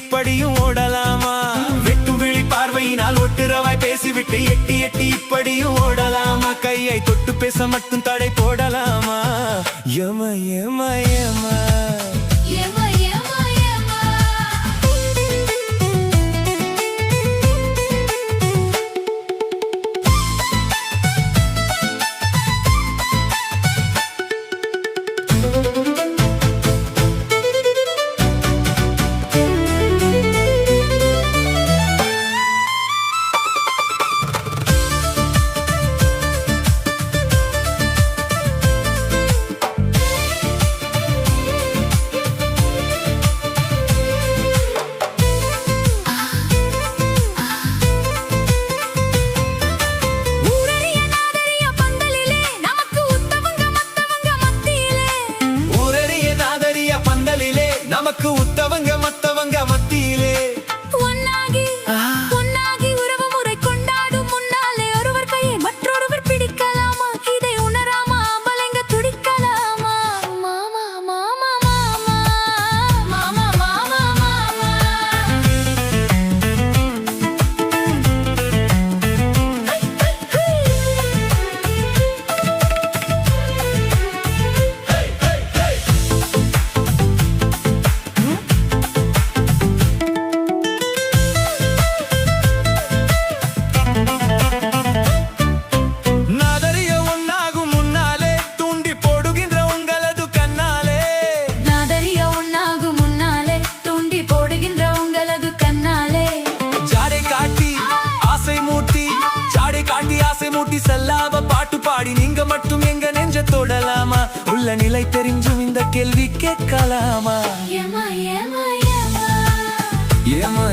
இப்படியும் ஓடலாமா? வெட்டும் விழி பார்வையினால் ஒட்டுறவாய் பேசிவிட்டு எட்டி எட்டி இப்படியும் ஓடலாமா? கையை தொட்டு பேச மட்டும் தடை போடலாமா? யம யம யம நமக்கு உத்தவங்க மத்தவங்க மத்தியிலே ஒன்னாகி உறவு முறை கொண்டாடும் முன்னாலே ஒருவர் கையை மற்றொருவர் பிடிக்கலாமா? இதை உணராமா அம்பலங்க துடிக்கலாமா? மாமா மாமா மாமா மாமா மாமா மாமா மூட்டி செல்லாம பாட்டு பாடி நீங்க மட்டும் எங்க நெஞ்ச தொடலாமா? உள்ள நிலை தெரிஞ்சும் இந்த கேள்வி கேட்கலாமா? ஏமா ஏமா ஏமா ஏமா